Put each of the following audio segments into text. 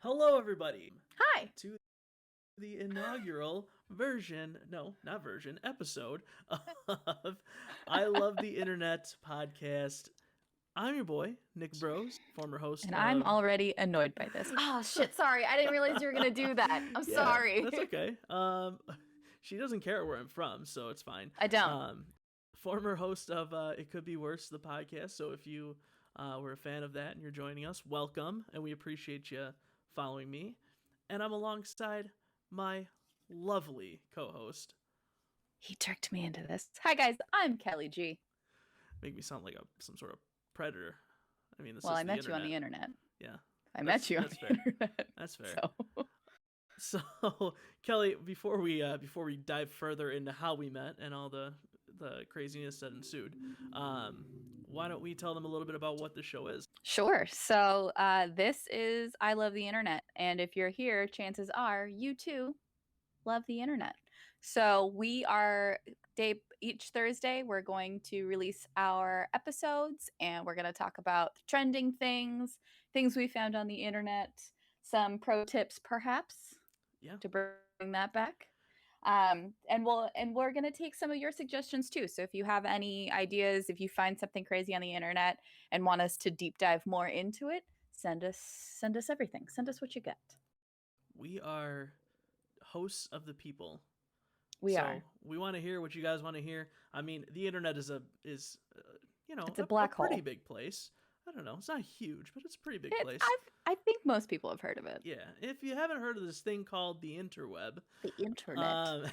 Hello, everybody, Hi. to the inaugural episode of I Love the Internet podcast. I'm your boy, Nick Bros, former host And I'm of. already annoyed by this. Oh, shit. Sorry. I didn't realize you were going to do that. I'm Yeah, sorry. that's okay. She doesn't care where I'm from, so it's fine. I don't. Former host of It Could Be Worse, the podcast. So if you were a fan of that and you're joining us, welcome, and we appreciate you following me. And I'm alongside my lovely co-host. He tricked me into this. Hi, guys. I'm Kelly G. Make me sound like some sort of predator. I mean, I met you on the internet. Yeah. I met you on the internet. That's fair. So Kelly, before we dive further into how we met and all the craziness that ensued, why don't we tell them a little bit about what the show is? Sure. So this is I Love the Internet. And if you're here, chances are you too love the internet. So we are each Thursday, we're going to release our episodes and we're going to talk about trending things we found on the internet, some pro tips perhaps. Yeah. To bring that back. And we're going to take some of your suggestions too. So if you have any ideas, if you find something crazy on the internet and want us to deep dive more into it, send us everything. Send us what you get. We are hosts of the people. We are. We want to hear what you guys want to hear. I mean, the internet is it's a black hole. Pretty big place. I don't know. It's not huge, but it's a pretty big place. I think most people have heard of it. Yeah. If you haven't heard of this thing called the interweb. The internet.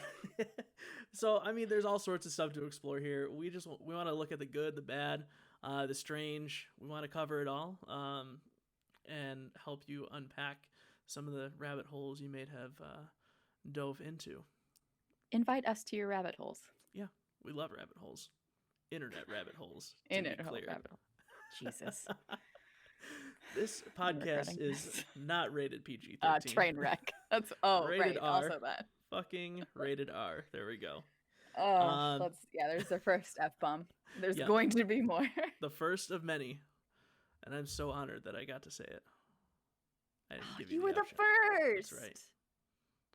So, I mean, there's all sorts of stuff to explore here. We want to look at the good, the bad, the strange. We want to cover it all and help you unpack some of the rabbit holes you may have dove into. Invite us to your rabbit holes. Yeah, we love rabbit holes. Internet rabbit holes. Internet rabbit hole. Jesus. This podcast is not rated PG-13. Train wreck. That's rated R. Also that. Fucking rated R. There we go. Oh, there's the first F-bomb. There's going to be more. The first of many. And I'm so honored that I got to say it. I didn't give you were option. The first. That's right.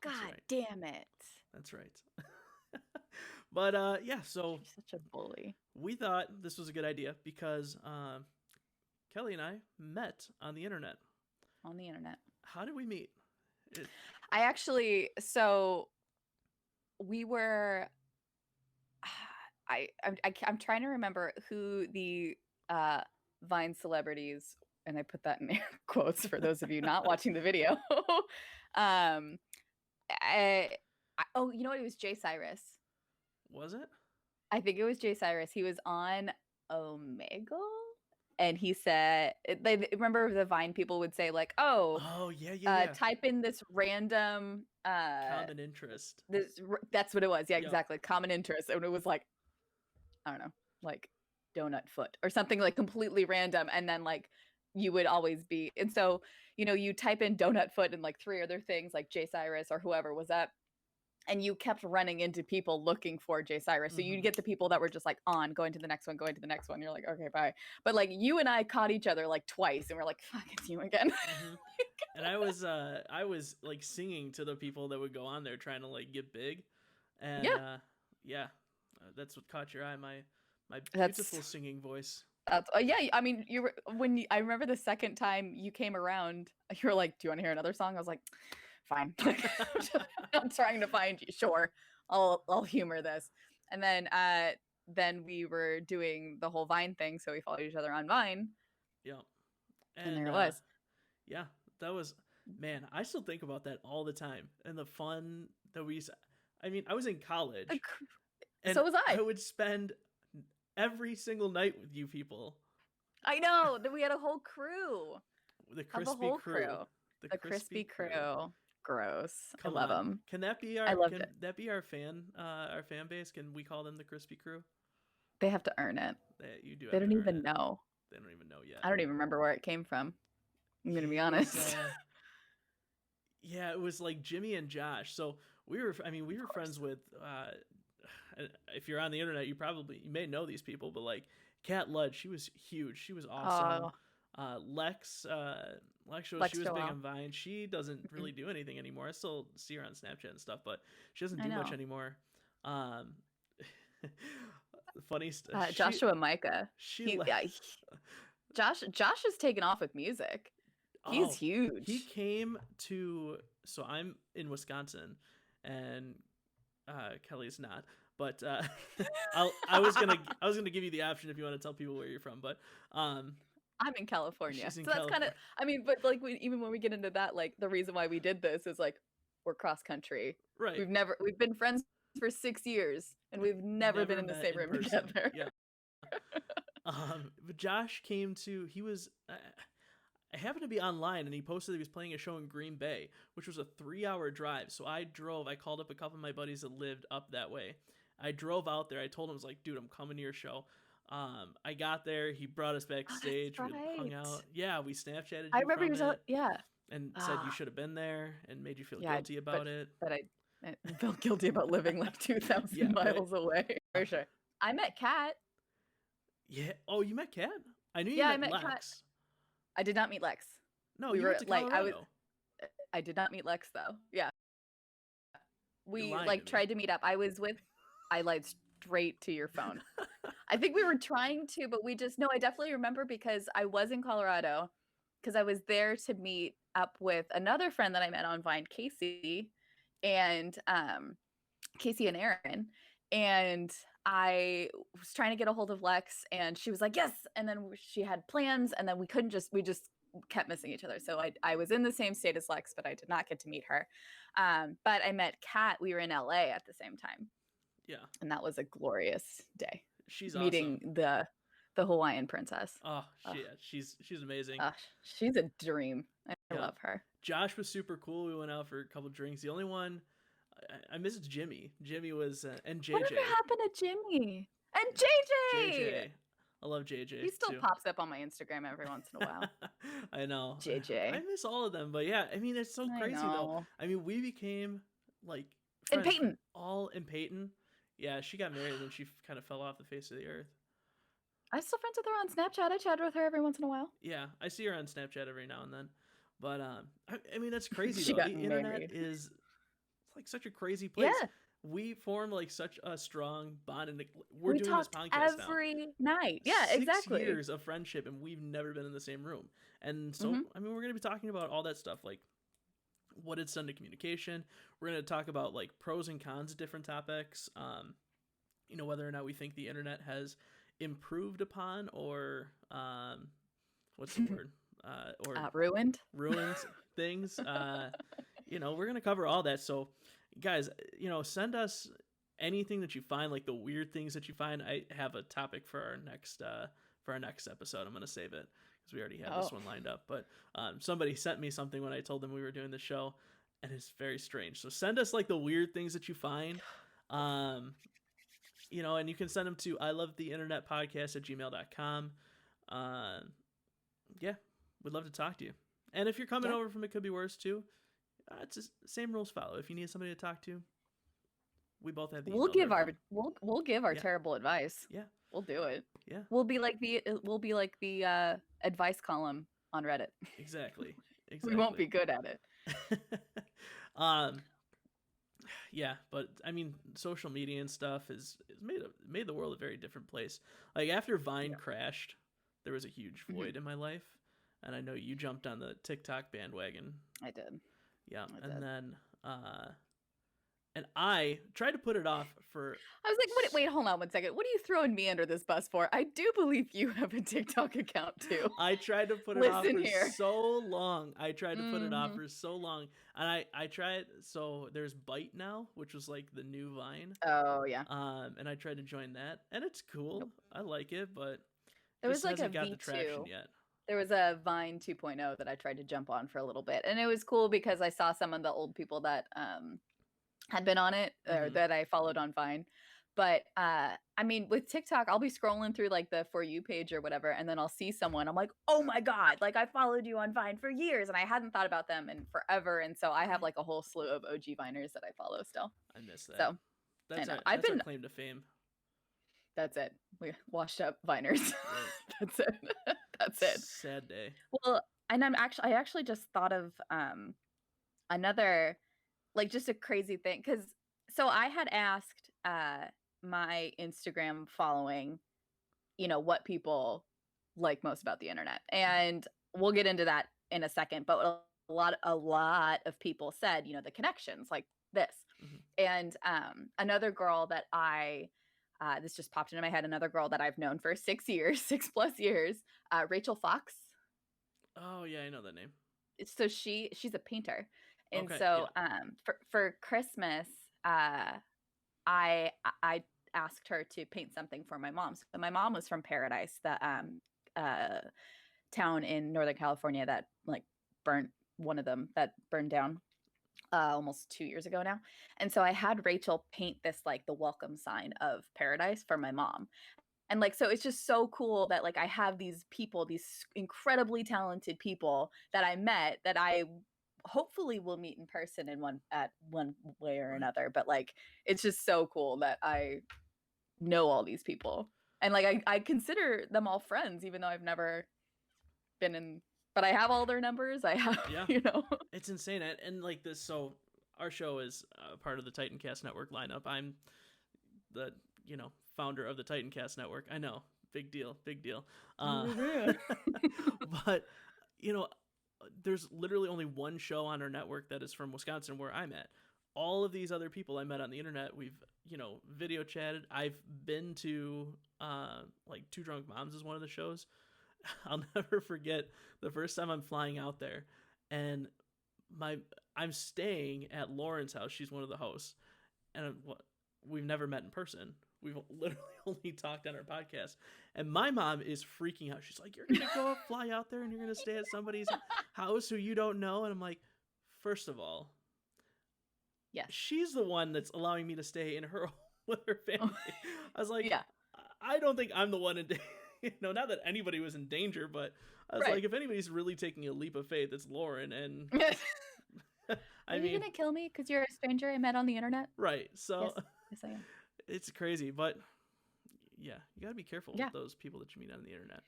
God damn it. That's right. But so you're such a bully. We thought this was a good idea because Kelly and I met on the internet. On the internet. How did we meet? We were. I'm trying to remember who the Vine celebrities, and I put that in air quotes for those of you not watching the video. You know what? It was Jay Cyrus. Was it? I think it was Jay Cyrus. He was on Omegle, and he said, remember the Vine people would say like, oh yeah. Type in this random common interest. That's what it was. Yeah, exactly. Common interest, and it was like, I don't know, like donut foot or something like completely random, and then like you would always be, and so you type in donut foot and like 3 other things like Jay Cyrus or whoever was up. And you kept running into people looking for Jay Cyrus. So you'd get the people that were just like going to the next one, going to the next one. You're like, okay, bye. But like you and I caught each other like twice and we're like, fuck, it's you again. And I was like singing to the people that would go on there trying to like get big. And that's what caught your eye. My beautiful singing voice. I mean, I remember the second time you came around, you were like, do you want to hear another song? I was like, fine. I'm trying to find you. Sure, I'll humor this. And then we were doing the whole Vine thing, so we followed each other on Vine. Yeah, and there it was. Yeah, that was, man. I still think about that all the time, and the fun that I was in college, and so was I. I would spend every single night with you people. I know that we had a whole crew. The crispy crew. The crispy crew. Gross. Come I love on. them. Can that be our fan base? Can we call them the crispy crew? They have to earn it. You do. They don't even know. They don't even know yet. I don't even remember where it came from. I'm gonna be honest. Yeah, it was like Jimmy and Josh. So we were friends with. If you're on the internet, you may know these people, but like Kat Ludd, she was huge. She was awesome. Lex Lex Show, she Lex was big Joelle. on Vine. She doesn't Mhm. really do anything anymore. I still see her on Snapchat and stuff, but she doesn't I do much know. anymore. Um, funny stuff. Joshua Micah. She He, left. yeah, Josh has taken off with music. He's Oh, he huge. came to. So I'm in Wisconsin, and Kelly's not. But I was gonna give you the option if you want to tell people where you're from. But I'm in California, she's in so that's kind of. California. I mean, but like even when we get into that, like the reason why we did this is like we're cross country. Right. We've been friends for 6 years, and we've never been in the met same in room person. together. Yeah. But Josh came to. He was. I happened to be online, and he posted he was playing a show in Green Bay, which was a 3-hour drive. So I drove. I called up a couple of my buddies that lived up that way. I drove out there. I told him, I was like, dude, I'm coming to your show. I got there. He brought us backstage. That's We hung right. out. Yeah, we Snapchatted I you remember from it, yeah. and said you should have been there, and made you feel Yeah, guilty about it. but I felt guilty about living like 2,000 Yeah, right. miles away. For sure. I met Kat. Yeah. Oh, you met Kat? I knew you Yeah, I met met Kat. Lex. I did not meet Lex. No, We you were went to like Colorado. I did not meet Lex though. Yeah. You're We lying like to me. tried to meet up. I lied straight to your phone. I think we were trying to, but we just no, I definitely remember because I was in Colorado because I was there to meet up with another friend that I met on Vine, Casey, and Casey and Aaron. And I was trying to get a hold of Lex, and she was like, yes. And then she had plans, and then we just kept missing each other. So I was in the same state as Lex, but I did not get to meet her. But I met Kat. We were in LA at the same time. Yeah. And that was a glorious day. She's meeting awesome. the Hawaiian princess. Oh, she's amazing. She's a dream. I love her. Josh was super cool. We went out for a couple drinks. The only one I missed Jimmy. Jimmy was and JJ. Whatever happened to Jimmy? And JJ. JJ. I love JJ. He still too. Pops up on my Instagram every once in a while. I know. JJ. I miss all of them, but yeah, I mean it's so crazy though. I mean we became like friends. And Peyton. All in Peyton. Yeah, she got married and she kind of fell off the face of the earth. I'm still friends with her on Snapchat. I chat with her every once in a while. Yeah, I see her on Snapchat every now and then. But I mean that's crazy though. The internet is like such a crazy place. Yeah. We formed like such a strong bond, and we're doing this podcast every night. Yeah, 6 exactly. years of friendship, and we've never been in the same room. And so, I mean, we're going to be talking about all that stuff, like what it's done to communication. We're going to talk about like pros and cons of different topics. You know, whether or not we think the internet has improved upon or what's the word? Or ruined things. You know, we're going to cover all that. So guys, you know, send us anything that you find, like the weird things that you find. I have a topic for our next episode. I'm going to save it because we already have this one lined up. But somebody sent me something when I told them we were doing the show, and it's very strange. So send us like the weird things that you find. You know, and you can send them to ilovetheinternetpodcast@gmail.com. Yeah, we'd love to talk to you. And if you're coming over from It Could Be Worse too, it's the same rules follow. If you need somebody to talk to, we both have the we'll give our terrible advice. Yeah, we'll do it. Yeah, we'll be like the advice column on Reddit. Exactly. We won't be good at it. Yeah, but I mean, social media and stuff has made the world a very different place. Like after Vine crashed, there was a huge void in my life, and I know you jumped on the TikTok bandwagon. I did. Yeah, and then and I tried to put it off for. I was like, wait, hold on 1 second. What are you throwing me under this bus for? I do believe you have a TikTok account too. I tried to put it off for so long. I tried to put it off for so long, and I tried. So there's Byte now, which was like the new Vine. Oh yeah. And I tried to join that, and it's cool. Nope. I like it, but there was like hasn't got the traction yet. There was a Vine 2.0 that I tried to jump on for a little bit, and it was cool because I saw some of the old people that had been on it or that I followed on Vine. But I mean, with TikTok, I'll be scrolling through like the For You page or whatever, and then I'll see someone. I'm like, oh my God, like I followed you on Vine for years, and I hadn't thought about them in forever. And so I have like a whole slew of OG Viners that I follow still. I miss that. So that's our claim to fame. That's it. We washed up Viners. That's it. That's it. Sad day. Well, And I actually just thought of another, like, just a crazy thing, because so I had asked my Instagram following, what people like most about the internet, and we'll get into that in a second. But a lot of people said, the connections, like this. And another girl that this just popped into my head, another girl that I've known for 6 years, 6+ years, Rachel Fox. Oh yeah, I know that name. So she's a painter, and Okay, so yeah. for Christmas, I asked her to paint something for my mom. So my mom was from Paradise, the town in Northern California that like burnt one of them that burned down almost 2 years ago now. And so I had Rachel paint this, like, the welcome sign of Paradise for my mom. And like, so it's just so cool that like I have these people, these incredibly talented people that I met, that I hopefully will meet in person in one way or Right. another. But like, it's just so cool that I know all these people. And like, I consider them all friends, even though I've never been in, but I have all their numbers. I have, Yeah. It's insane. And like this, so our show is part of the Titancast Network lineup. I'm the, founder of the Titancast Network. I know. Big deal. Big deal. But, there's literally only one show on our network that is from Wisconsin where I'm at. All of these other people I met on the internet, we've, video chatted. I've been to, like, Two Drunk Moms is one of the shows. I'll never forget the first time I'm flying out there, and I'm staying at Lauren's house. She's one of the hosts, and we've never met in person. We've literally only talked on our podcast. And my mom is freaking out. She's like, "You're gonna go fly out there and you're gonna stay at somebody's house who you don't know?" And I'm like, first of all, yes, she's the one that's allowing me to stay in her home with her family. I was like, yeah, I don't think I'm the one in danger. Not that anybody was in danger, but I was like, if anybody's really taking a leap of faith, it's Lauren. And Are you gonna kill me because you're a stranger I met on the internet? Right. So yes, I am. It's crazy, but yeah, you gotta be careful with those people that you meet on the internet.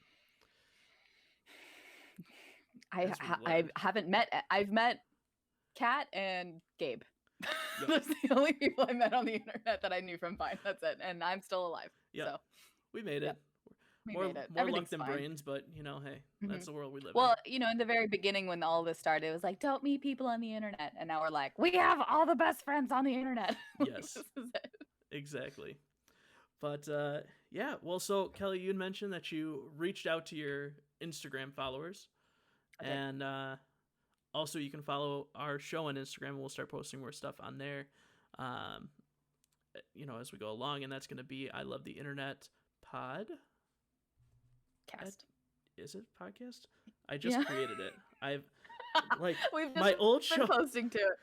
I haven't met. I've met Kat and Gabe. Yep. Those are the only people I met on the internet that I knew from Vine. That's it, and I'm still alive. Yeah, so we made it. Yep. More luck than brains, but hey, that's the world we live in. Well, in the very beginning when all this started, it was like, don't meet people on the internet, and now we're like, we have all the best friends on the internet. Yes, this is it. Exactly. But yeah, well, so Kelly, you had mentioned that you reached out to your Instagram followers, and also you can follow our show on Instagram, and we'll start posting more stuff on there, as we go along, and that's going to be I Love the Internet Pod. Is it podcast? I just created it. I've like my old show posting to it.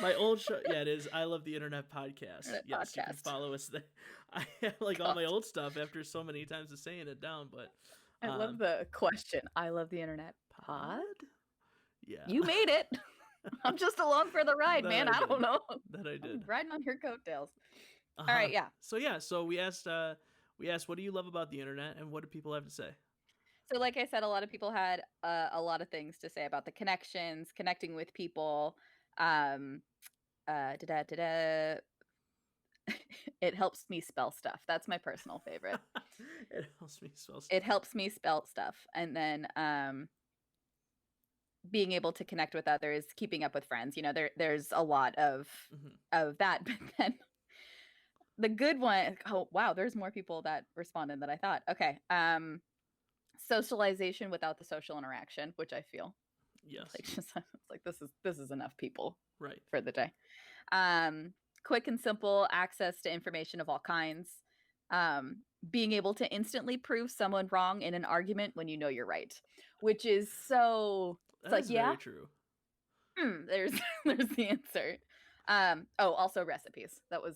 My old show, yeah, it is. I Love the Internet Podcast. Yes, you can follow us there. I have like all my old stuff after so many times of saying it down, but I love the question. I Love the Internet Pod. Yeah, you made it. I'm just along for the ride, man. I don't know. That I did. I'm riding on your coattails. All right, yeah. So we asked, what do you love about the internet, and what do people have to say? So like I said, a lot of people had a lot of things to say about the connections, connecting with people. It helps me spell stuff. That's my personal favorite. It helps me spell stuff. It helps me spell stuff. And then being able to connect with others, keeping up with friends. There's a lot of that. But then the good one, oh wow, there's more people that responded than I thought. Okay. Socialization without the social interaction, which I feel. Yes. It's like this is enough people right for the day. Quick and simple access to information of all kinds. Being able to instantly prove someone wrong in an argument when you know you're right, which is so. It's like, yeah, very true. There's the answer. Also recipes. That was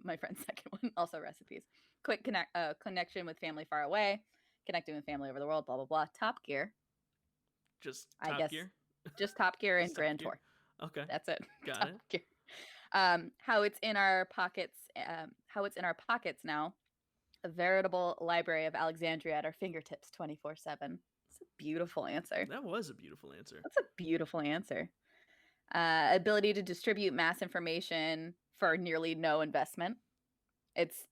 my friend's second one. Also recipes. Quick connection with family far away. Connecting with family over the world. Blah blah blah. Top Gear. Just Top Gear? Just Top Gear and Grand Tour. Okay. That's it. Got Top it. Gear. How it's in our pockets. How it's in our pockets now. A veritable library of Alexandria at our fingertips 24/7. That's a beautiful answer. That was a beautiful answer. That's a beautiful answer. Ability to distribute mass information for nearly no investment. It's.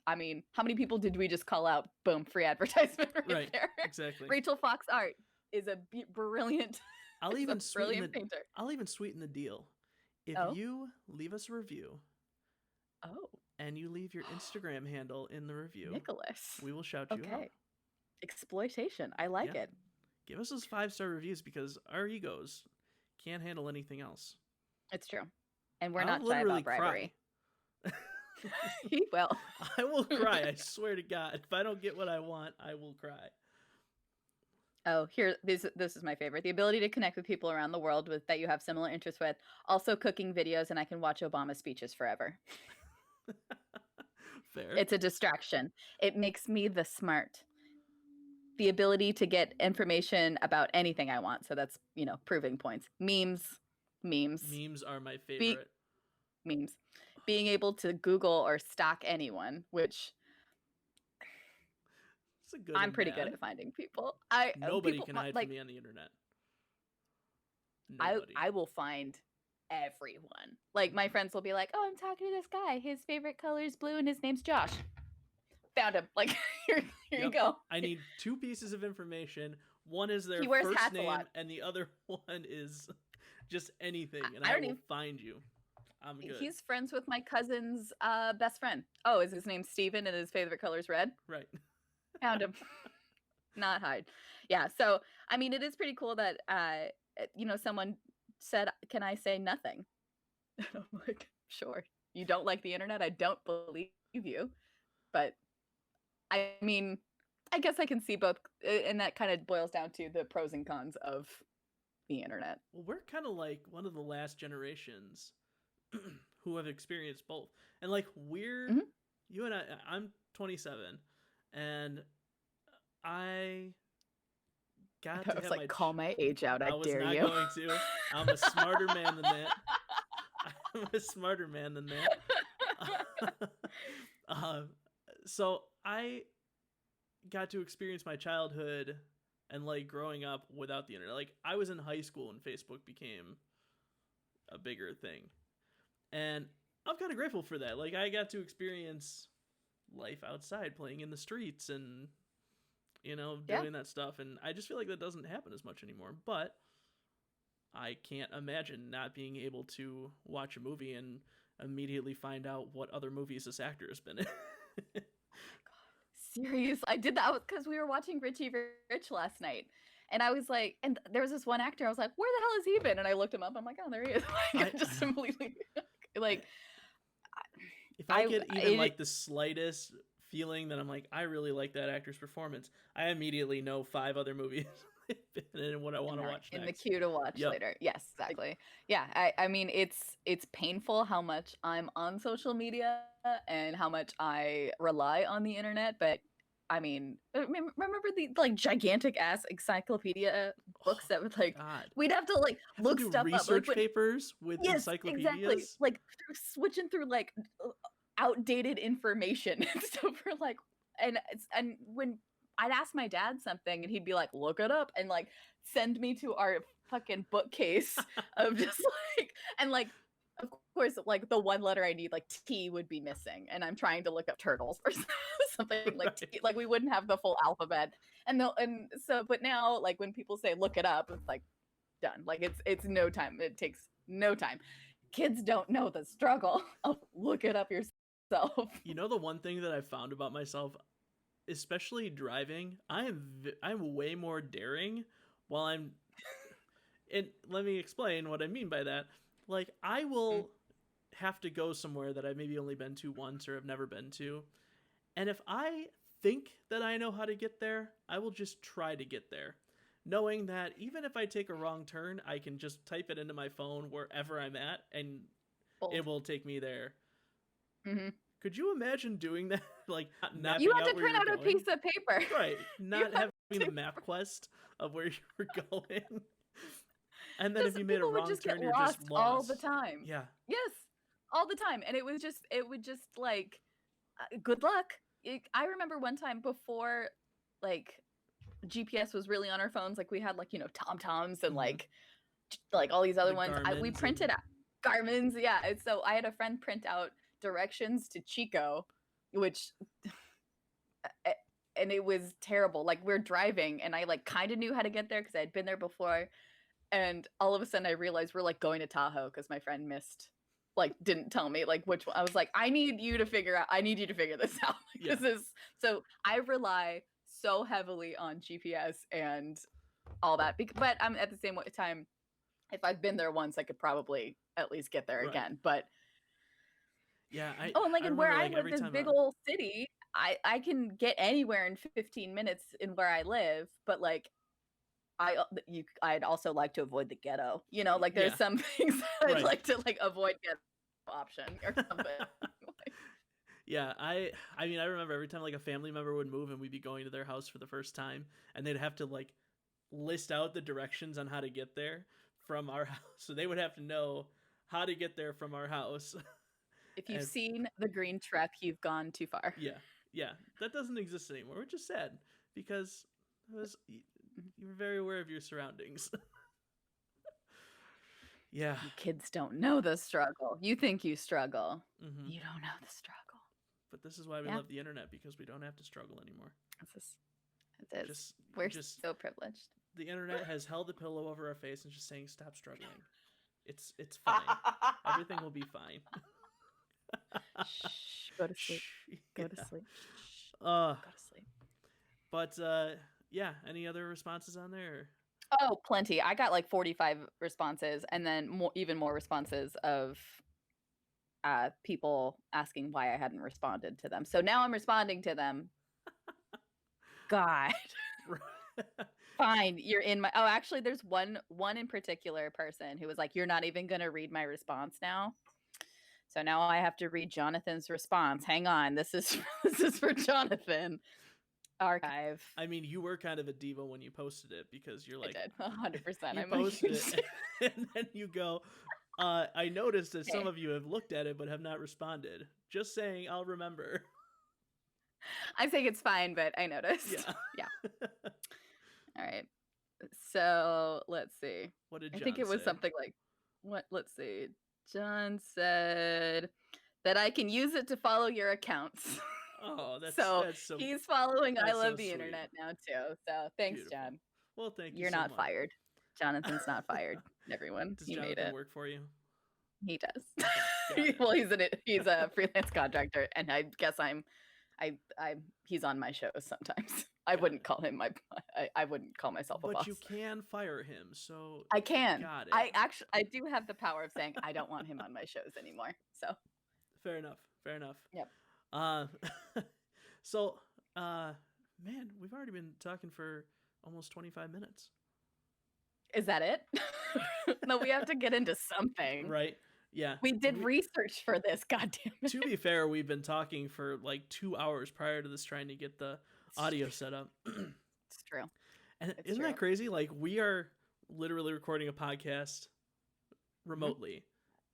I mean, how many people did we just call out? Boom, free advertisement right there. Exactly. Rachel Fox Art is a brilliant. I'll even sweeten painter. I'll even sweeten the deal. If you leave us a review, and you leave your Instagram handle in the review, Nicholas, we will shout you out. Exploitation. I like it. Give us those 5-star reviews because our egos can't handle anything else. It's true, and we're not shy about bribery. He will. I will cry. I swear to God. If I don't get what I want, I will cry. Oh, here, this is my favorite. The ability to connect with people around the world that you have similar interests with. Also cooking videos, and I can watch Obama speeches forever. Fair. It's a distraction. It makes me the smart. The ability to get information about anything I want. So that's, proving points. Memes. Memes are my favorite. Memes. Being able to Google or stalk anyone, which I'm pretty good at finding people. Nobody can hide from me on the internet. Nobody. I will find everyone. Like, my friends will be like, "Oh, I'm talking to this guy. His favorite color is blue, and his name's Josh." Found him. Like, here you go. I need 2 pieces of information. One is their first name, and the other one is just anything, and I will find you. I'm good. He's friends with my cousin's best friend. Oh, is his name Steven and his favorite color is red? Right. Found him. Not hide. Yeah, so, I mean, it is pretty cool that, someone said, "Can I say nothing?" And I'm like, sure. You don't like the internet? I don't believe you. But, I mean, I guess I can see both, and that kind of boils down to the pros and cons of the internet. Well, we're kind of like one of the last generations who have experienced both. And like you and I'm 27, and I got to have like, call my age out. I dare you. I was not going to. I'm a smarter man than that. I'm a smarter man than that. So I got to experience my childhood and like growing up without the internet. Like, I was in high school when Facebook became a bigger thing. And I'm kind of grateful for that. Like, I got to experience life outside, playing in the streets and, doing that stuff. And I just feel like that doesn't happen as much anymore. But I can't imagine not being able to watch a movie and immediately find out what other movies this actor has been in. Oh my God. Serious? I did that because we were watching Richie Rich last night. And I was like, and there was this one actor, I was like, where the hell has he been? And I looked him up. I'm like, oh, there he is. Like, I just completely, like. If I get even like the slightest feeling that I'm like, I really like that actor's performance, I immediately know 5 other movies and what I want to watch next. In the queue to watch later. Yes, exactly. Yeah, I mean, it's painful how much I'm on social media and how much I rely on the internet, but I mean, remember the like gigantic ass encyclopedia books that would like we'd have to like look stuff up, research papers with encyclopedias. Exactly. Like switching through like outdated information and stuff for like, and when I'd ask my dad something and he'd be like, look it up, and like send me to our fucking bookcase of just like, and like, of course, like the one letter I need, like T would be missing, and I'm trying to look up turtles or something like T, like we wouldn't have the full alphabet. But now, like when people say look it up, it's like done. Like it's no time. It takes no time. Kids don't know the struggle of look it up yourself. You know, the one thing that I've found about myself, especially driving, I'm way more daring while I'm. And let me explain what I mean by that. Like, I will have to go somewhere that I've maybe only been to once or have never been to. And if I think that I know how to get there, I will just try to get there. Knowing that even if I take a wrong turn, I can just type it into my phone wherever I'm at and it will take me there. Mm-hmm. Could you imagine doing that? Like, not you have to print out a piece of paper. Right. Not having the map quest of where you were going. And then if you made a wrong turn, you're just lost all the time. Yeah. Yes, all the time. And it would just like, good luck. I remember one time before, like, GPS was really on our phones. Like we had like, TomToms and Mhm. like all these other The ones. We Garmin's printed out Garmin's, yeah. And so I had a friend print out directions to Chico, which and it was terrible. Like we're driving and I like kind of knew how to get there because I had been there before. And all of a sudden I realized we're like going to Tahoe because my friend didn't tell me like which one. I was like, I need you to figure this out. Yeah. So I rely so heavily on GPS and all that. But I'm at the same time, if I've been there once, I could probably at least get there Right. again. But yeah, and like I in where remember I like live, every this time big old city, I can get anywhere in 15 minutes in where I live. But like I'd also like to avoid the ghetto. Like there's yeah, some things that I'd right. like to like avoid ghetto option or something. Yeah, I mean I remember every time like a family member would move and we'd be going to their house for the first time and they'd have to like list out the directions on how to get there from our house. So they would have to know how to get there from our house. If you've And seen the green truck, you've gone too far. yeah, yeah, that doesn't exist anymore, which is sad because you were very aware of your surroundings. Yeah. You kids don't know the struggle. You think you struggle. Hmm. You don't know the struggle. But this is why we Yeah. love the internet because we don't have to struggle anymore. It is. We're so privileged. The internet has held the pillow over our face and just saying stop struggling. It's fine. Everything will be fine. Shh, go to sleep. Go to sleep. Go to sleep. But yeah, any other responses on there? Oh, plenty. I got like 45 responses and then even more responses of people asking why I hadn't responded to them. So now I'm responding to them. God. Fine, you're in my actually there's one in particular person who was like, you're not even gonna read my response now. So now I have to read Jonathan's response. Hang on. This is for Jonathan. Archive. I mean, you were kind of a diva when you posted it because you're like, I did 100%. You posted it, and then you go, I noticed that some of you have looked at it but have not responded. Just saying, I'll remember. I think it's fine, but I noticed. Yeah. All right. So let's see. What did John I think it was say? something like, what? Let's see. John said that I can use it to follow your accounts. Oh, that's so he's following I Love the Internet now too. So thanks, Beautiful. John. Well, thank you. You're so not much. fired. Jonathan's not fired. Everyone, Does he Jonathan made it. work for you? He does. Okay, well, he's a freelance contractor, and I guess he's on my shows sometimes. I wouldn't call him I wouldn't call myself a boss. But you can fire him, so I can. Got it. I do have the power of saying I don't want him on my shows anymore. So fair enough. Yep. So man, we've already been talking for almost 25 minutes. Is that it? No, we have to get into something. Right? Yeah. We did research for this, goddamn it. To be fair, we've been talking for like 2 hours prior to this trying to get the audio set up. It's true. And isn't that crazy? Like we are literally recording a podcast remotely.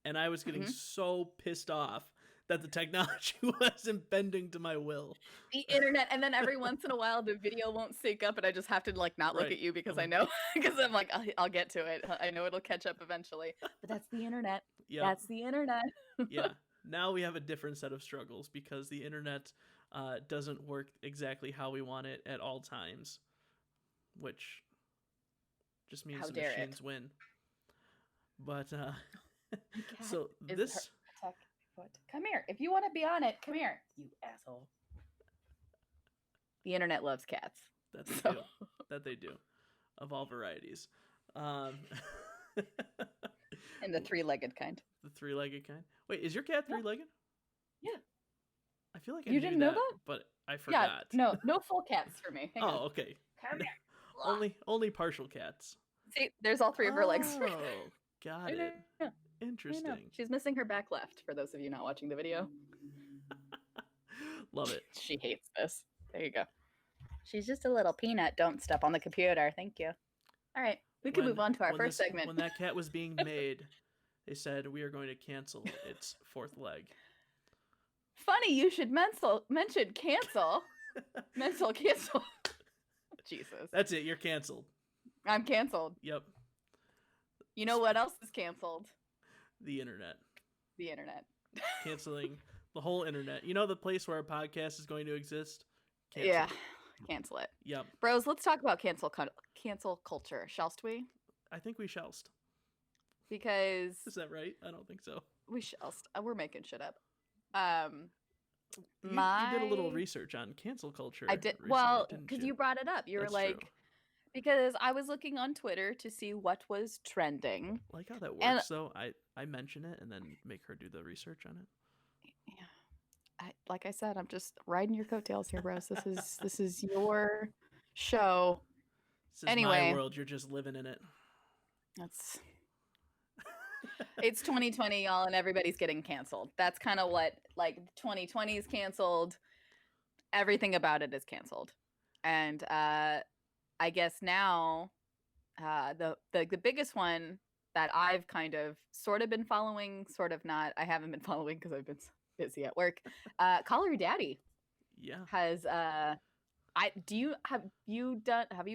And I was getting so pissed off that the technology wasn't bending to my will. The internet, and then every once in a while the video won't sync up and I just have to like not look at you because I know, because I'm like, I'll get to it. I know it'll catch up eventually. But that's the internet. Yeah. That's the internet. Yeah. Now we have a different set of struggles because the internet doesn't work exactly how we want it at all times, which just means the machines win. But so this come here. If you want to be on it, come here, you asshole. The internet loves cats. That they do. Of all varieties. And the three-legged kind. The three-legged kind? Wait, is your cat three-legged? Yeah. I feel like I you didn't know that? But I forgot. Yeah, no full cats for me. Hang on. Okay. Come here. Only partial cats. See, there's all three of her legs. Oh, got it. Yeah. Interesting. She's missing her back left, for those of you not watching the video. Love it. She hates this. There you go. She's just a little peanut. Don't step on the computer. Thank you. All right. We can move on to our first segment. When that cat was being made, they said we are going to cancel its fourth leg. Funny you should mention cancel. Mental cancel. Jesus. That's it. You're canceled. I'm canceled. Yep. You know what else is canceled? The internet. The internet. Canceling the whole internet. You know the place where a podcast is going to exist? Cancel Yeah. it. Cancel it. Yep. Bros, let's talk about cancel culture, shallst we? I think we shallst. Because Is that right? I don't think so. we shallst. We're making shit up. You did a little research on cancel culture. I did. Recently, Well, because you brought it up. You were like, true. because I was looking on Twitter to see what was trending. Like how that works, though. I mention it and then make her do the research on it. Yeah. Like I said, I'm just riding your coattails here, bros. This is your show. This is my world. You're just living in it. It's 2020, y'all, and everybody's getting canceled. That's kind of what, like, 2020 is canceled. Everything about it is canceled. And I guess now the biggest one that I've kind of sort of been following, sort of not. I haven't been following because I've been busy at work. Call Her Daddy. Yeah. Has have you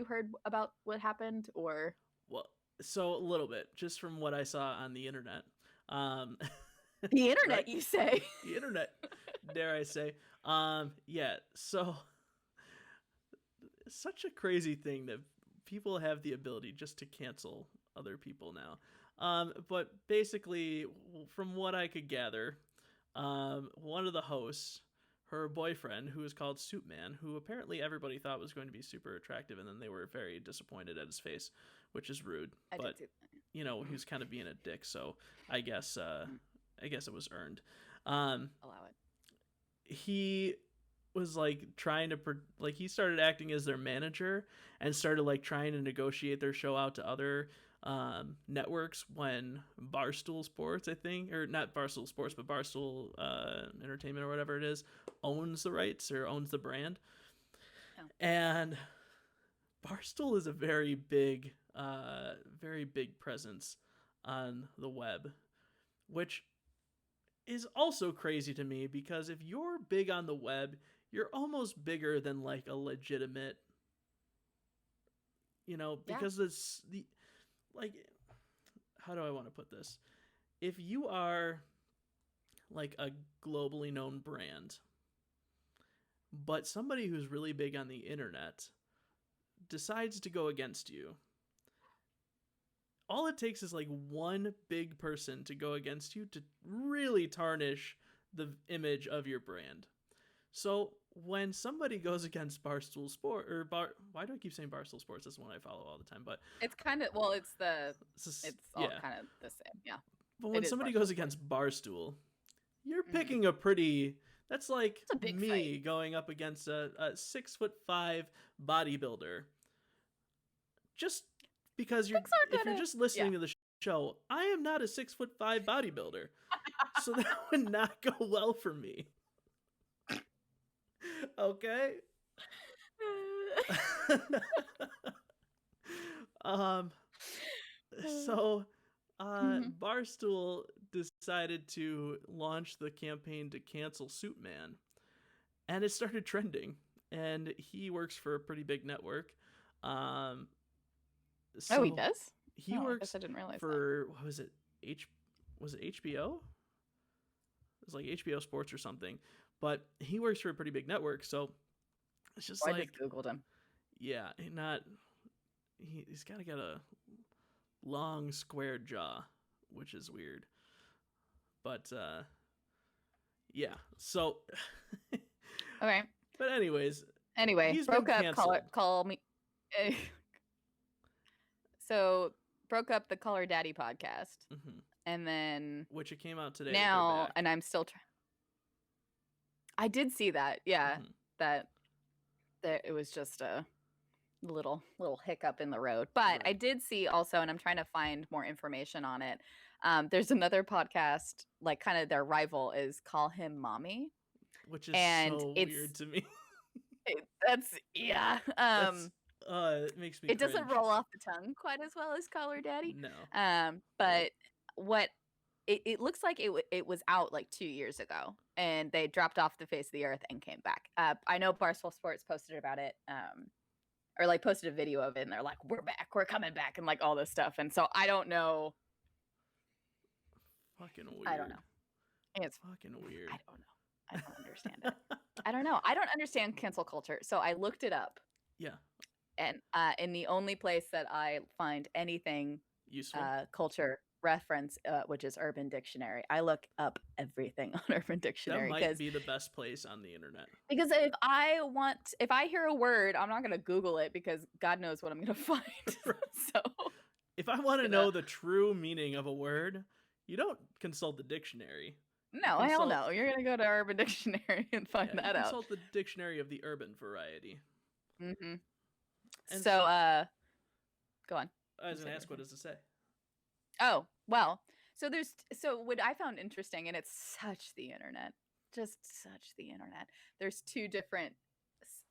heard about what happened or? Well, so a little bit, just from what I saw on the internet. The internet, right? You say? The internet, dare I say. Yeah, so such a crazy thing that people have the ability just to cancel other people now. But basically, from what I could gather, one of the hosts, her boyfriend, who is called Soup Man, who apparently everybody thought was going to be super attractive, and then they were very disappointed at his face, which is rude. But he was kind of being a dick, so I guess it was earned. Allow it. He was like trying to he started acting as their manager and started like trying to negotiate their show out to other networks when Barstool Sports, I think, or not Barstool Sports, but Barstool Entertainment or whatever it is, owns the rights or owns the brand. Oh. And Barstool is a very big presence on the web, which is also crazy to me because if you're big on the web, you're almost bigger than like a legitimate, because it's the, like, how do I want to put this? If you are like a globally known brand, but somebody who's really big on the internet decides to go against you, all it takes is like one big person to go against you to really tarnish the image of your brand. So when somebody goes against Barstool Sport why do I keep saying Barstool Sports? That's the one I follow all the time, but it's kind of it's all kind of the same, yeah. But when somebody goes against Barstool, you're picking a pretty. That's like me fight. Going up against a 6'5" bodybuilder. Just because if you're just listening to the show, I am not a 6'5" bodybuilder, so that would not go well for me. Okay. So Barstool decided to launch the campaign to cancel Soup Man, and it started trending, and he works for a pretty big network. So he does? He works, I guess I didn't realize for, what was it? Was it HBO? It was like HBO Sports or something. But he works for a pretty big network, so it's just I just Googled him. Yeah, he's got to get a long square jaw, which is weird. But yeah, so okay. But anyway, he's broke been up. Call me. So broke up the Call Her Daddy podcast, and then which it came out today. Now, and I'm still I did see that. Yeah, that it was just a little hiccup in the road. But right. I did see also, and I'm trying to find more information on it. There's another podcast, like kind of their rival is Call Him Mommy, which is so weird to me. It makes me. It doesn't roll off the tongue quite as well as Call Her Daddy. No. But what it looks like it was out like 2 years ago, and they dropped off the face of the earth and came back. I know Barstool Sports posted about it or like posted a video of it and they're like, we're back, we're coming back, and like all this stuff. And so I don't know. Fucking weird. I don't know. It's fucking weird. I don't know. I don't understand it. I don't know. I don't understand cancel culture. So I looked it up. Yeah. And in the only place that I find anything useful culture reference, which is Urban Dictionary. I look up everything on Urban Dictionary. That might be the best place on the internet. Because if I hear a word, I'm not going to Google it because God knows what I'm going to find. So if I want to know the true meaning of a word, you don't consult the dictionary. No, hell no. You're going to go to Urban Dictionary and find that out. Consult the dictionary of the urban variety. Mm-hmm. And so, go on. I was going to ask, what does it say? Oh, well, so what I found interesting, and it's such the internet, just such the internet. There's two different,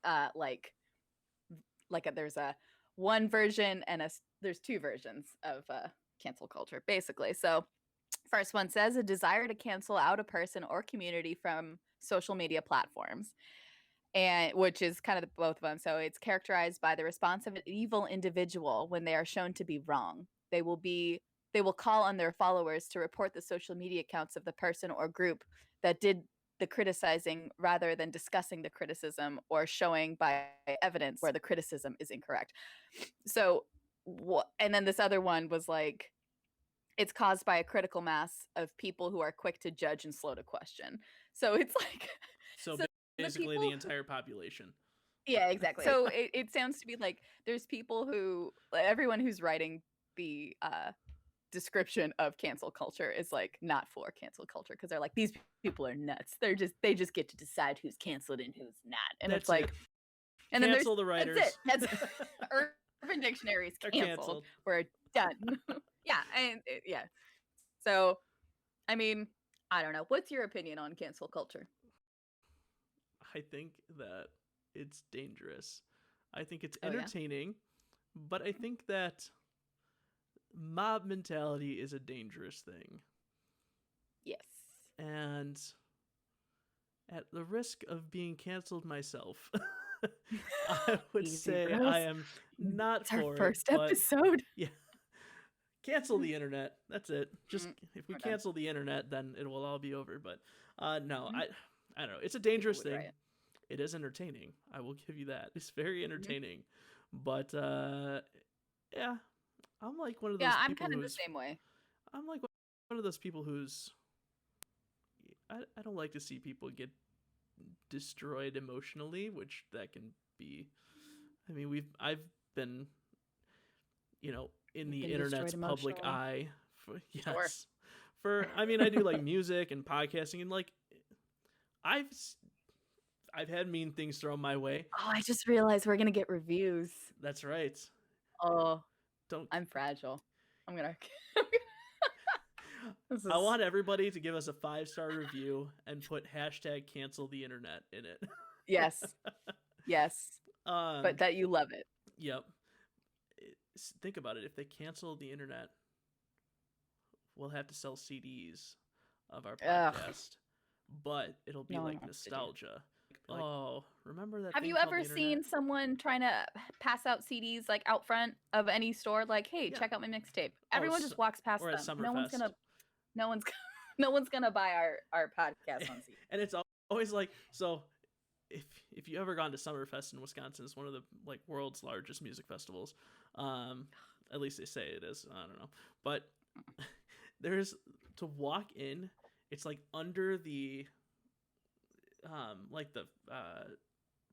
there's a one version and there's two versions of cancel culture, basically. So first one says a desire to cancel out a person or community from social media platforms, and which is kind of both of them. So it's characterized by the response of an evil individual when they are shown to be wrong. They will call on their followers to report the social media accounts of the person or group that did the criticizing rather than discussing the criticism or showing by evidence where the criticism is incorrect. So, and then this other one was like, it's caused by a critical mass of people who are quick to judge and slow to question. So it's like... So basically the entire population. Yeah, exactly. So it sounds to be like there's people everyone who's writing the description of cancel culture is like not for cancel culture because they're like, these people are nuts. They just get to decide who's canceled and who's not. And it's like, and cancel the writers. That's it. Urban Dictionary is canceled. We're done. Yeah. So, I mean, I don't know. What's your opinion on cancel culture? I think that it's dangerous. I think it's entertaining, but I think that mob mentality is a dangerous thing. Yes. And at the risk of being canceled myself, I would say I am not for it. Our first episode. Yeah. Cancel the internet. That's it. Just if we cancel the internet, then it will all be over. But no, I don't know. It's a dangerous thing. Riot. It is entertaining. I will give you that. It's very entertaining. But yeah, I'm like one of those people I'm kind of the same way. I'm like one of those people who's I don't like to see people get destroyed emotionally, which that can be. I mean, I've been, in the internet's public eye. I mean, I do like music and podcasting, and like I've had mean things thrown my way. Oh, I just realized we're gonna get reviews. That's right. Oh, I'm fragile. I'm gonna. I want everybody to give us a 5-star review and put #cancel the internet in it. Yes. But that you love it. Yep. Think about it. If they cancel the internet, we'll have to sell CDs of our podcast, but it'll be like nostalgia. Like, remember that? Have you ever seen someone trying to pass out CDs like out front of any store? Like, hey, check out my mixtape. Everyone just walks past them. No one's gonna buy our podcast on CD. And it's always like, so if you ever gone to Summerfest in Wisconsin, it's one of the like world's largest music festivals. At least they say it is. I don't know, but there's to walk in. It's like under the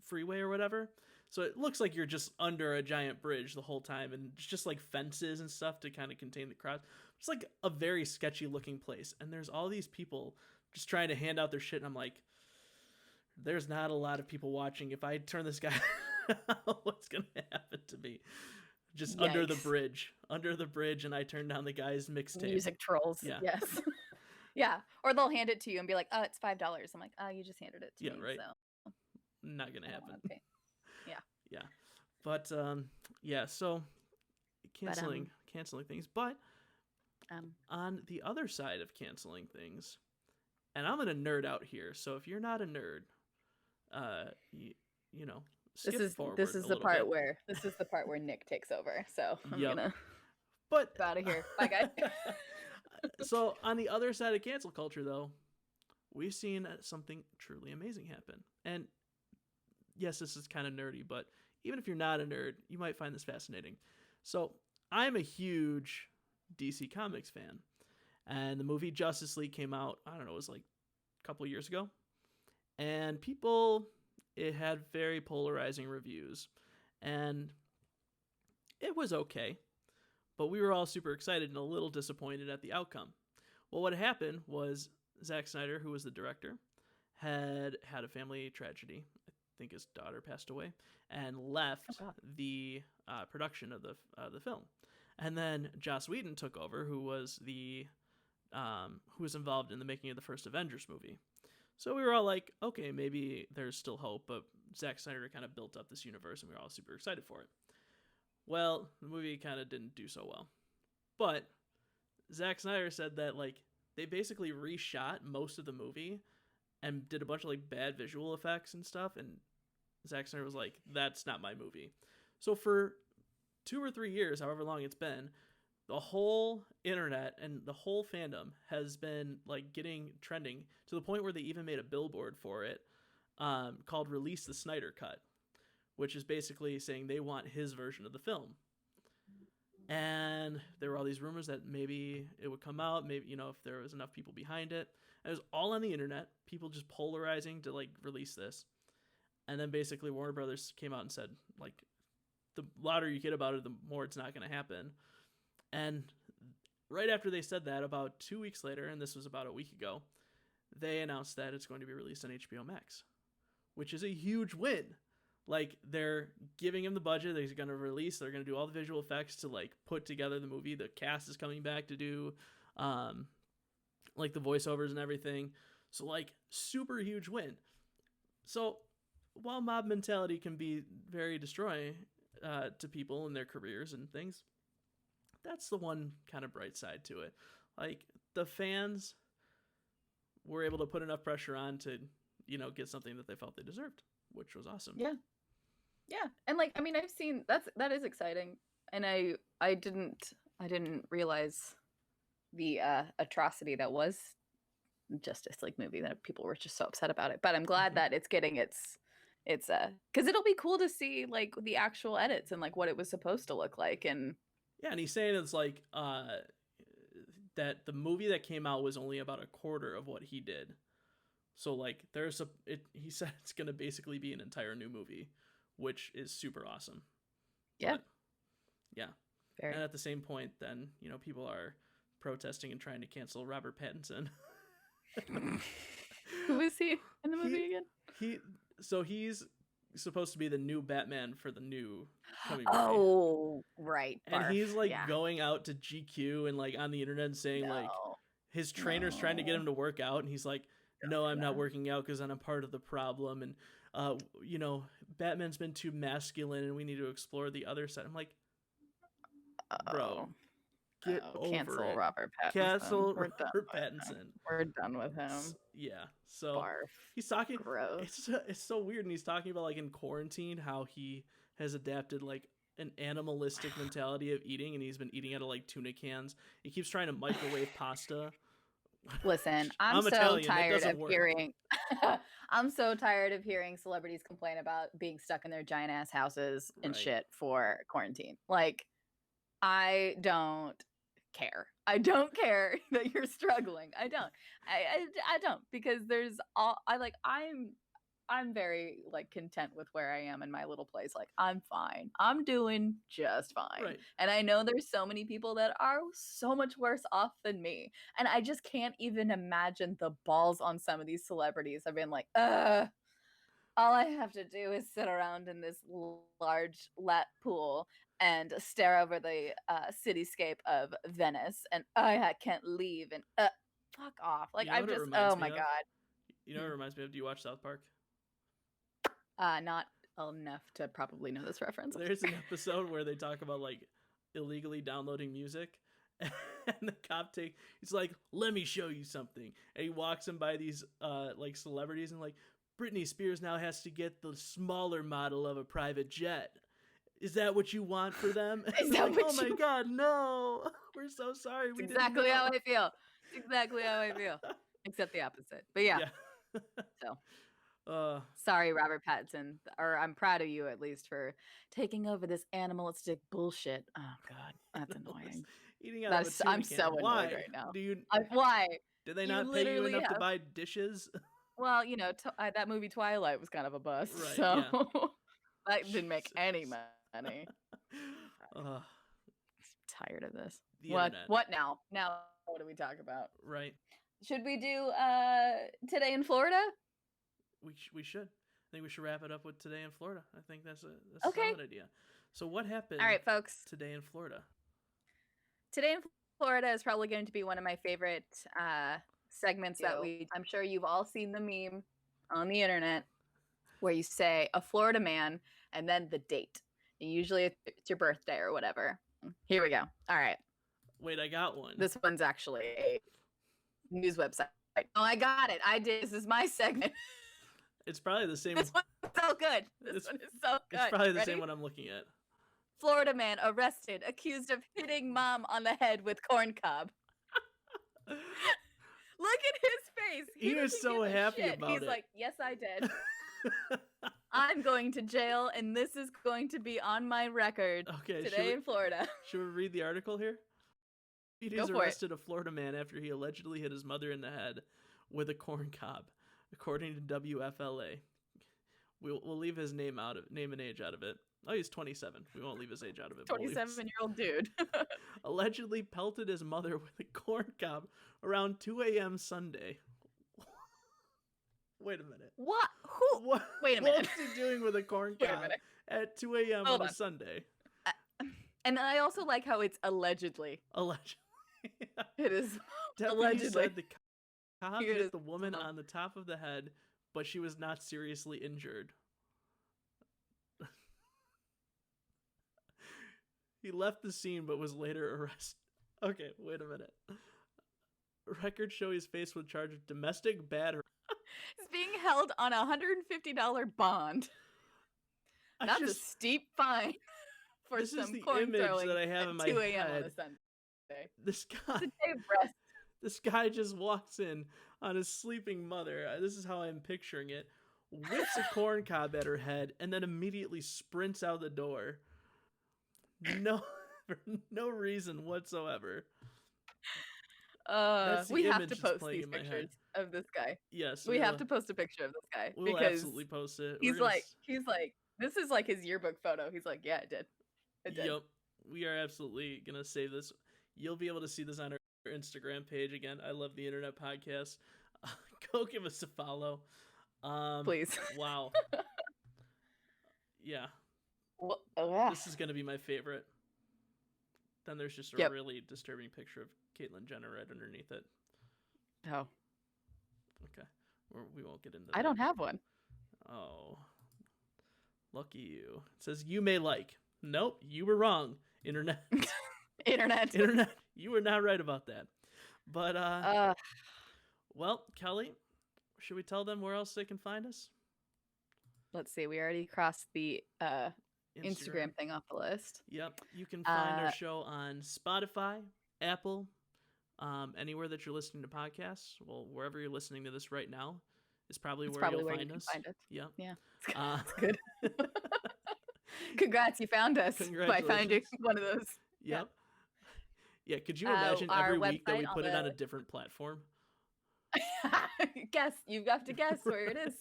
freeway or whatever. So it looks like you're just under a giant bridge the whole time, and it's just like fences and stuff to kind of contain the crowd. It's like a very sketchy looking place, and there's all these people just trying to hand out their shit, and I'm like, there's not a lot of people watching. If I turn this guy out, what's gonna happen to me? Just Yikes. under the bridge, and I turn down the guy's mixtape. Music trolls. Yeah. Yes. Yeah. Or they'll hand it to you and be like, "Oh, it's $5." I'm like, "Oh, you just handed it to me." Yeah, right. So. Not gonna happen. Okay. Yeah. Yeah. But yeah. So canceling things, but on the other side of canceling things, and I'm gonna nerd out here. So if you're not a nerd, you know, skip forward this a is the little part bit. where Nick takes over. So I'm Yep. gonna But get out of here. Bye, guys. so on the other side of cancel culture, though, we've seen something truly amazing happen. And yes, this is kind of nerdy, but even if you're not a nerd, you might find this fascinating. So I'm a huge DC Comics fan, and the movie Justice League came out, I don't know, it was like a couple years ago, and it had very polarizing reviews, and it was okay, but we were all super excited and a little disappointed at the outcome. Well, what happened was Zack Snyder, who was the director, had a family tragedy. I think his daughter passed away and left the production of the film. And then Joss Whedon took over, who was involved in the making of the first Avengers movie. So we were all like, okay, maybe there's still hope, but Zack Snyder kind of built up this universe, and we were all super excited for it. Well, the movie kind of didn't do so well. But Zack Snyder said that like they basically reshot most of the movie and did a bunch of like bad visual effects and stuff, and Zack Snyder was like, that's not my movie. So for 2 or 3 years, however long it's been, the whole internet and the whole fandom has been like getting trending to the point where they even made a billboard for it, called Release the Snyder Cut, which is basically saying they want his version of the film. And there were all these rumors that maybe it would come out, maybe, if there was enough people behind it. And it was all on the internet, people just polarizing to like release this. And then basically Warner Brothers came out and said, like, the louder you get about it, the more it's not going to happen. And right after they said that, about 2 weeks later, and this was about a week ago, they announced that it's going to be released on HBO Max, which is a huge win. Like, they're giving him the budget, they're going to do all the visual effects to like put together the movie. The cast is coming back to do like the voiceovers and everything. So like, super huge win. So while mob mentality can be very destroying to people and their careers and things, that's the one kind of bright side to it. Like, the fans were able to put enough pressure on to, get something that they felt they deserved, which was awesome. Yeah. And like, I mean, I've seen that is exciting. And I didn't realize the atrocity that was Justice League movie, that people were just so upset about it. But I'm glad that it's getting its because it'll be cool to see like the actual edits and like what it was supposed to look like. And yeah, and he's saying it's like that the movie that came out was only about a quarter of what he did. So like he said it's going to basically be an entire new movie, which is super awesome. Yeah. But, yeah. Fair. And at the same point, then, people are protesting and trying to cancel Robert Pattinson. Who is he in the movie again? He's supposed to be the new Batman for the new coming movie. Oh, right. And he's like going out to GQ and like on the internet and saying like his trainer's trying to get him to work out, and he's like, no, I'm not working out because I'm a part of the problem, and Batman's been too masculine and we need to explore the other side. I'm like, bro, get over cancel it. Robert Pattinson. Cancel Robert Pattinson. We're done with him. Yeah. So barf. He's talking. Gross. It's so weird, and he's talking about like in quarantine how he has adapted like an animalistic mentality of eating, and he's been eating out of like tuna cans. He keeps trying to microwave pasta. Listen, I'm so Italian, tired of hearing. I'm so tired of hearing celebrities complain about being stuck in their giant ass houses and shit for quarantine. Like, I don't care. I don't care that you're struggling. I don't. I don't, because there's I'm very like content with where I am in my little place. Like, I'm fine. I'm doing just fine. Right. And I know there's so many people that are so much worse off than me. And I just can't even imagine the balls on some of these celebrities. I've been like, all I have to do is sit around in this large lap pool and stare over the cityscape of Venice, and I can't leave, and fuck off. Like, I'm just, oh my God. You know what it reminds me of? Do you watch South Park? Not enough to probably know this reference. There's an episode where they talk about like illegally downloading music, and the cop he's like, let me show you something. And he walks him by these like celebrities and like, Britney Spears now has to get the smaller model of a private jet. Is that what you want for them? Is that like, what oh my you- God, no. We're so sorry. We exactly didn't know. how I feel. Exactly how I feel. Except the opposite. But yeah. So sorry, Robert Pattinson. Or I'm proud of you at least for taking over this animalistic bullshit. Oh God, that's annoying. Eating out of a tuna I'm can. so annoyed Why? right now. Do you? Why? Did they You not pay you literally enough to have- buy dishes? Well, you know, that movie Twilight was kind of a bust, Right, so yeah. that didn't make any Jesus. money. Ugh, Tired of this. the What? internet. What now? Now, what do we talk about? Right. Should we do Today in Florida? We should. I think we should wrap it up with Today in Florida. I think that's a Okay. solid idea. So what happened All right, folks. today in Florida? Today in Florida is probably going to be one of my favorite segments that I'm sure you've all seen the meme on the internet where you say a Florida man and then the date. And usually it's your birthday or whatever. Here we go. All right. Wait, I got one. This one's actually a news website. Oh, I got it. I did. This is my segment. It's probably the same. This one's so good. This one is so good. It's probably the Ready? same one I'm looking at. Florida man arrested, accused of hitting mom on the head with corn cob. Look at his face. He was doesn't so give a happy shit. about He's it. like, yes, I did. I'm going to jail, and this is going to be on my record Okay. today in Florida. Should we read the article here? Deputies Go for it. arrested a Florida man after he allegedly hit his mother in the head with a corn cob, according to WFLA. We'll leave his name and age out of it. Oh, he's 27. We won't leave his age out of it. 27-year-old dude. Allegedly pelted his mother with a corn cob around 2 a.m. Sunday. Wait a minute. What? Who? What? Wait a minute. What's he doing with a corn Wait a cob minute. at 2 a.m. Hold on a on. Sunday? And I also like how it's allegedly. Allegedly. It is Deputies allegedly. said the cob Here it hit is. the woman Hold on. on the top of the head, but she was not seriously injured. He left the scene but was later arrested. Okay, wait a minute. Records show he's faced with charge of domestic battery. He's being held on a $150 bond. That's a steep fine for This is some the corn image throwing that I have at in my 2 a.m. on a head. Sunday. This guy, It's a day of rest. this guy just walks in on his sleeping mother. This is how I'm picturing it. Whips a corn cob at her head and then immediately sprints out the door. No, for no reason whatsoever. That's the We have image to that's post playing these in my head. pictures of this guy. Yes, We have to post a picture of this guy We'll because absolutely post it. he's like, this is like his yearbook photo. He's like, yeah, I did. I did. Yep, we are absolutely gonna save this. You'll be able to see this on our Instagram page again. I love the internet podcast. Go give us a follow. Please. Wow. Yeah. Well, oh, yeah. This is gonna be my favorite. Then there's just a Yep. really disturbing picture of Caitlyn Jenner right underneath it. Oh, Okay, we won't get into. I don't have one. Oh, lucky you. It says you may like. Nope, you were wrong. Internet. Internet. Internet. You were not right about that. But well, Kelly, should we tell them where else they can find us? Let's see. We already crossed the Instagram thing off the list. Yep. You can find our show on Spotify, Apple, anywhere that you're listening to podcasts. Well, wherever you're listening to this right now is probably where you'll find us. Find it. Yep. Yeah. That's good. Congrats, you found us by finding one of those. Yep. Yeah, could you imagine every week that we put it on a different platform? Guess. You have to guess where it is.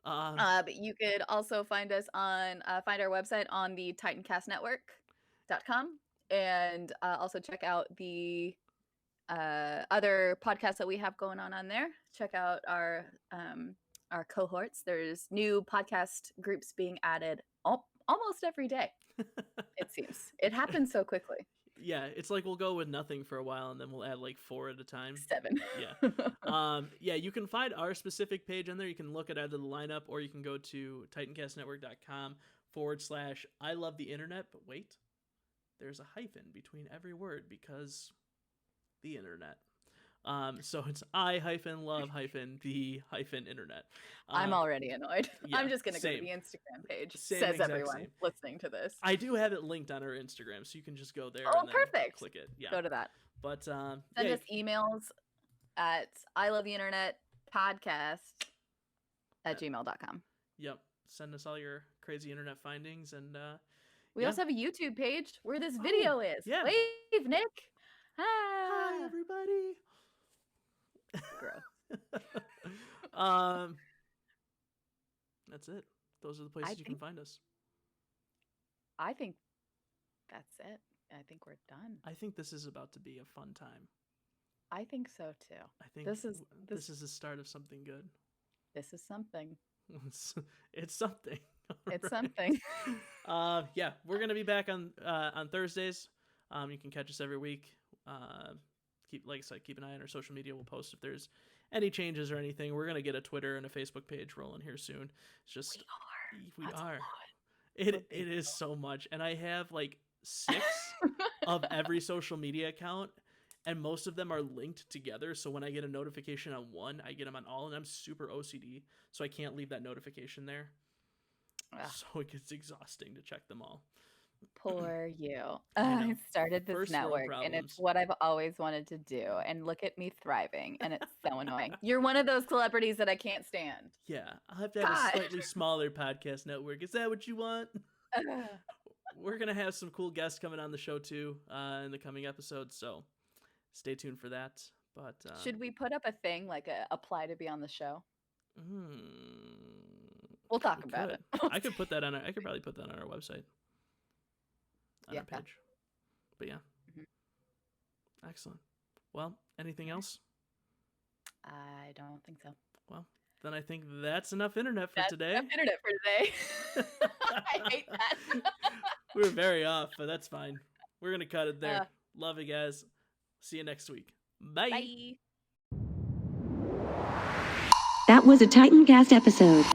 But you could also find us on find our website on the Titancast Network.com and also check out the other podcasts that we have going on there. Check out our cohorts. There's new podcast groups being added almost every day. It seems it happens so quickly. Yeah, it's like we'll go with nothing for a while and then we'll add like 4 at a time. 7. Yeah. Yeah, you can find our specific page on there. You can look at either the lineup or you can go to titancastnetwork.com/I love the internet. But wait, there's a hyphen between every word because the internet. So it's I-love-the-internet. I'm already annoyed. Yeah, I'm just going to go to same. the Instagram page, Same says exact everyone same. listening to this. I do have it linked on our Instagram, so you can just go there Oh, and then perfect. click it. Yeah. Go to that. But Send yeah, us emails at ilovetheinternet.podcast@gmail.com. Yep. Send us all your crazy internet findings, and we also have a YouTube page where this video is. Yeah. Wave, Nick. Hi, everybody. Gross. That's it. Those are the places you can find us. I think that's it. I think we're done. I think this is about to be a fun time. I think so too. I think this is the start of something good. This is something. It's something. It's something. Yeah, we're gonna be back on Thursdays. You can catch us every week. Keep an eye on our social media. We'll post if there's any changes or anything. We're gonna get a Twitter and a Facebook page rolling here soon. It's just we are. It is so much, and I have like 6 of every social media account, and most of them are linked together. So when I get a notification on one, I get them on all, and I'm super OCD, so I can't leave that notification there. So it gets exhausting to check them all. Poor you. I started this network, and it's what I've always wanted to do. And look at me thriving, and it's so annoying. You're one of those celebrities that I can't stand. Yeah, I'll have to have a slightly smaller podcast network. Is that what you want? We're going to have some cool guests coming on the show, too, in the coming episodes, so stay tuned for that. But should we put up a thing, like apply to be on the show? We'll talk about it. I could put that on I could probably put that on our website. On our page. But yeah. Excellent. Well, anything else? I don't think so. Well, then I think that's enough internet for today. Enough internet for today. I hate that. We were very off, but that's fine. We're going to cut it there. Love you guys. See you next week. Bye. Bye. That was a Titancast episode.